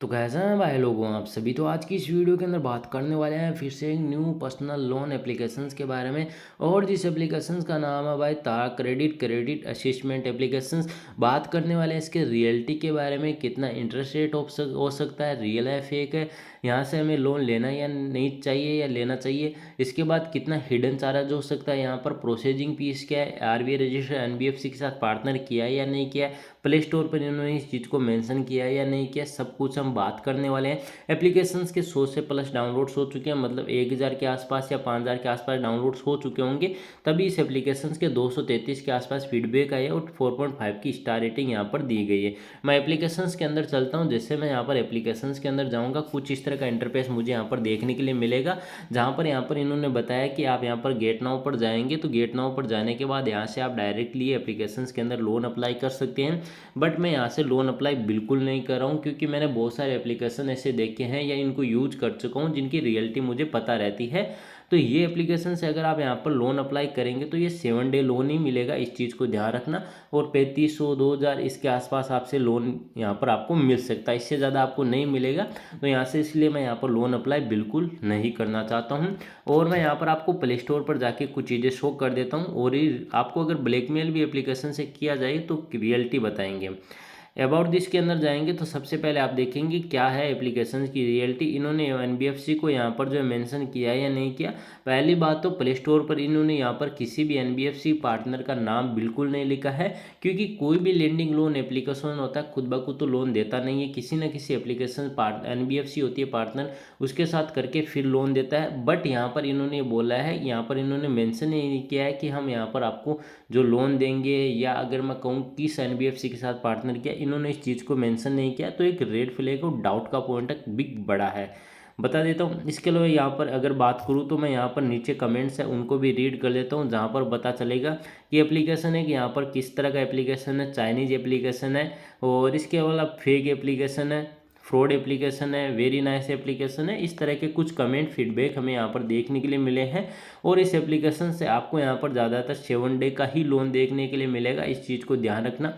तो कैसे हैं भाई लोगों आप सभी। तो आज की इस वीडियो के अंदर बात करने वाले हैं फिर से एक न्यू पर्सनल लोन एप्लीकेशंस के बारे में। और जिस एप्लीकेशंस का नाम है भाई तारा क्रेडिट असिस्मेंट एप्लीकेशंस। बात करने वाले हैं इसके रियलिटी के बारे में, कितना इंटरेस्ट रेट हो सकता है, रियल है फेक है, यहाँ से हमें लोन लेना या नहीं चाहिए या लेना चाहिए। इसके बाद कितना हिडन चार्ज हो सकता है, यहाँ पर प्रोसेसिंग फीस क्या है, आरबीआई रजिस्टर एनबीएफसी के साथ पार्टनर किया है या नहीं किया है, प्ले स्टोर पर इन्होंने इस चीज़ को मेंशन किया है या नहीं किया, सब कुछ हम बात करने वाले हैं। एप्लीकेशंस के 100 से प्लस डाउनलोड्स हो चुके हैं, मतलब 1000 के आसपास या 5000 के आसपास डाउनलोड्स हो चुके होंगे। तभी इस एप्लीकेशंस के 233 के आसपास फीडबैक आए और 4.5 की स्टार रेटिंग यहाँ पर दी गई है। मैं एप्लीकेशंस के अंदर चलता हूँ। जैसे मैं यहाँ पर एप्लीकेशंस के अंदर जाऊँगा, कुछ इस तरह का इंटरफेस मुझे यहाँ पर देखने के लिए मिलेगा, जहाँ पर इन्होंने बताया कि आप यहाँ पर गेट नाउ पर जाएंगे। तो गेट नाउ पर जाने के बाद यहाँ से आप डायरेक्टली एप्लीकेशंस के अंदर लोन अप्लाई कर सकते हैं। बट मैं यहाँ से लोन अप्लाई बिल्कुल नहीं कर रहा हूँ, क्योंकि मैंने बहुत सारे एप्लीकेशन ऐसे देखे हैं या इनको यूज कर चुका हूँ जिनकी रियलिटी मुझे पता रहती है। तो ये एप्लीकेशन से अगर आप यहाँ पर लोन अप्लाई करेंगे तो ये 7 डे लोन ही मिलेगा, इस चीज़ को ध्यान रखना। और 3500 2000 इसके आसपास आपसे लोन यहाँ पर आपको मिल सकता है, इससे ज़्यादा आपको नहीं मिलेगा। तो यहाँ से इसलिए मैं यहाँ पर लोन अप्लाई बिल्कुल नहीं करना चाहता हूँ। और मैं यहाँ पर आपको प्ले स्टोर पर जाके कुछ चीज़ें शो कर देता हूँ, और ये आपको अगर ब्लैकमेल भी एप्लीकेशन से किया जाए तो रियलिटी बताएंगे। अबाउट दिस के अंदर जाएंगे तो सबसे पहले आप देखेंगे क्या है एप्लीकेशन की रियलिटी। इन्होंने एनबीएफसी को यहाँ पर जो है मेंशन किया है या नहीं किया। पहली बात तो प्ले स्टोर पर इन्होंने यहाँ पर किसी भी एनबीएफसी पार्टनर का नाम बिल्कुल नहीं लिखा है, क्योंकि कोई भी लेंडिंग लोन एप्लीकेशन होता है खुद ब खुद तो लोन देता नहीं है, किसी न किसी एप्लीकेशन एनबीएफसी होती है पार्टनर, उसके साथ करके फिर लोन देता है। बट यहाँ पर इन्होंने बोला है, यहाँ पर इन्होंने मेंशन ही नहीं किया है कि हम यहाँ पर आपको जो लोन देंगे, या अगर मैं कहूँ किस एनबीएफसी के साथ पार्टनर किया, इन्होंने इस चीज़ को मेंशन नहीं किया। तो एक रेड फ्लैग और डाउट का पॉइंट एक बिग बड़ा है, बता देता हूँ। इसके अलावा यहाँ पर अगर बात करूँ तो मैं यहाँ पर नीचे कमेंट्स है उनको भी रीड कर लेता हूँ, जहाँ पर पता चलेगा कि एप्लीकेशन है कि यहाँ पर किस तरह का एप्लीकेशन है, चाइनीज एप्लीकेशन है, और इसके अलावा फेक एप्लीकेशन है, फ्रॉड एप्लीकेशन है, वेरी नाइस एप्लीकेशन है। इस तरह के कुछ कमेंट फीडबैक हमें यहाँ पर देखने के लिए मिले हैं। और इस एप्लीकेशन से आपको यहाँ पर ज़्यादातर 7 डे का ही लोन देखने के लिए मिलेगा, इस चीज़ को ध्यान रखना।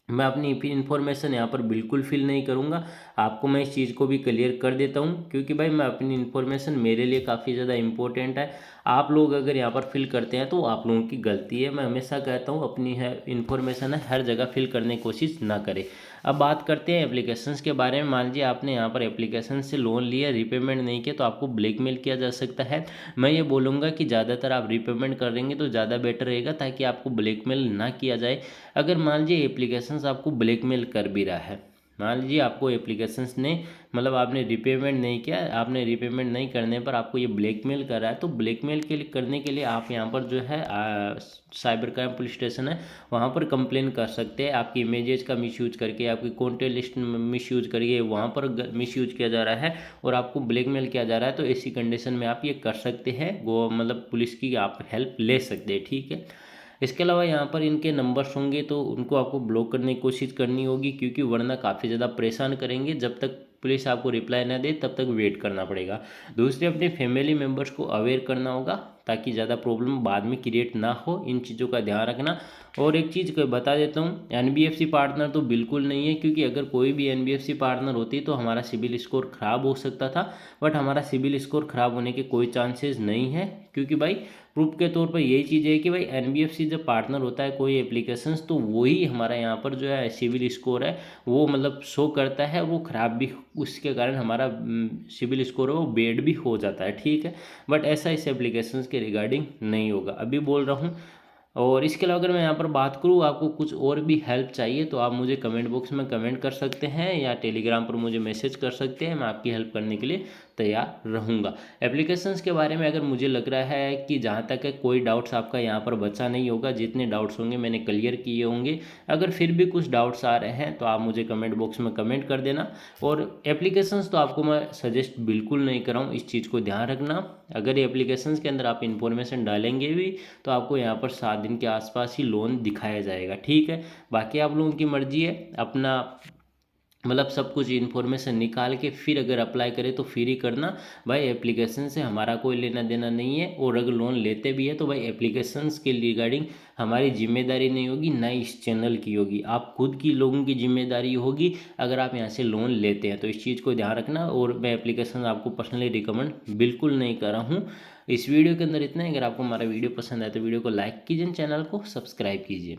मैं अपनी इन्फॉर्मेशन यहाँ पर बिल्कुल फिल नहीं करूँगा, आपको मैं इस चीज़ को भी क्लियर कर देता हूँ, क्योंकि भाई मैं अपनी इन्फॉर्मेशन मेरे लिए काफ़ी ज़्यादा इंपॉर्टेंट है। आप लोग अगर यहाँ पर फिल करते हैं तो आप लोगों की गलती है। मैं हमेशा कहता हूँ अपनी है इन्फॉर्मेशन है हर जगह फिल करने की कोशिश ना करें। अब बात करते हैं एप्लीकेशंस के बारे में। मान लीजिए आपने यहाँ पर एप्लीकेशन से लोन लिया, रीपेमेंट नहीं किया, तो आपको ब्लैकमेल किया जा सकता है। मैं ये बोलूँगा कि ज़्यादातर आप रीपेमेंट कर देंगे तो ज़्यादा बेटर रहेगा, ताकि आपको ब्लैकमेल ना किया जाए। अगर मान लीजिए एप्लीकेशंस आपको ब्लैकमेल कर भी रहा है, मान लीजिए आपको एप्लीकेशंस ने मतलब आपने रिपेमेंट नहीं किया, आपने रिपेमेंट नहीं करने पर आपको ये ब्लैकमेल कर रहा है, तो ब्लैकमेल के लिए करने के लिए आप यहाँ पर जो है साइबर क्राइम पुलिस स्टेशन है, वहाँ पर कंप्लेन कर सकते हैं। आपकी इमेजेस का मिसयूज करके, आपकी कॉन्टैक्ट लिस्ट मिसयूज करके वहाँ पर मिसयूज किया जा रहा है और आपको ब्लैकमेल किया जा रहा है, तो ऐसी कंडीशन में आप ये कर सकते हैं, वो मतलब पुलिस की आप हेल्प ले सकते हैं, ठीक है। इसके अलावा यहाँ पर इनके नंबर्स होंगे तो उनको आपको ब्लॉक करने की कोशिश करनी होगी, क्योंकि वरना काफ़ी ज़्यादा परेशान करेंगे। जब तक पुलिस आपको रिप्लाई ना दे तब तक वेट करना पड़ेगा। दूसरे अपने फैमिली मेम्बर्स को अवेयर करना होगा, ताकि ज़्यादा प्रॉब्लम बाद में क्रिएट ना हो, इन चीज़ों का ध्यान रखना। और एक चीज़ को बता देता हूँ, एनबीएफसी पार्टनर तो बिल्कुल नहीं है, क्योंकि अगर कोई भी एनबीएफसी पार्टनर होती तो हमारा सिबिल स्कोर ख़राब हो सकता था। बट हमारा सिबिल स्कोर ख़राब होने के कोई चांसेस नहीं है, क्योंकि भाई प्रूफ के तौर पर यही चीज़ है कि भाई एनबीएफसी जब पार्टनर होता है कोई एप्लीकेशंस, तो वही हमारा यहाँ पर जो है सिबिल स्कोर है वो मतलब शो करता है, वो ख़राब भी उसके कारण हमारा सिबिल स्कोर है वो बेड भी हो जाता है, ठीक है। बट ऐसा इस एप्लीकेशंस के रिगार्डिंग नहीं होगा, अभी बोल रहा हूँ। और इसके अलावा अगर मैं यहाँ पर बात करूँ, आपको कुछ और भी हेल्प चाहिए तो आप मुझे कमेंट बॉक्स में कमेंट कर सकते हैं, या टेलीग्राम पर मुझे मैसेज कर सकते हैं, मैं आपकी हेल्प करने के लिए तैयार रहूँगा। एप्लीकेशंस के बारे में अगर मुझे लग रहा है कि जहाँ तक है कोई डाउट्स आपका यहाँ पर बचा नहीं होगा, जितने डाउट्स होंगे मैंने क्लियर किए होंगे। अगर फिर भी कुछ डाउट्स आ रहे हैं तो आप मुझे कमेंट बॉक्स में कमेंट कर देना। और एप्लीकेशंस तो आपको मैं सजेस्ट बिल्कुल नहीं कर रहा हूँ, इस चीज़ को ध्यान रखना। अगर एप्लीकेशंस के अंदर आप इन्फॉर्मेशन डालेंगे भी तो आपको यहाँ पर 7 दिन के आसपास ही लोन दिखाया जाएगा, ठीक है। बाकी आप लोगों की मर्जी है, अपना मतलब सब कुछ इन्फॉर्मेशन निकाल के फिर अगर अप्लाई करें तो फिर ही करना भाई। एप्लीकेशन से हमारा कोई लेना देना नहीं है। और अगर लोन लेते भी है तो भाई एप्लीकेशंस के रिगार्डिंग हमारी जिम्मेदारी नहीं होगी, ना इस चैनल की होगी, आप खुद की लोगों की जिम्मेदारी होगी अगर आप यहाँ से लोन लेते हैं। तो इस चीज़ को ध्यान रखना। और मैं एप्लीकेशन आपको पर्सनली रिकमेंड बिल्कुल नहीं कर रहा हूँ। इस वीडियो के अंदर इतना ही। अगर आपको हमारा वीडियो पसंद आए तो वीडियो को लाइक कीजिए, चैनल को सब्सक्राइब कीजिए।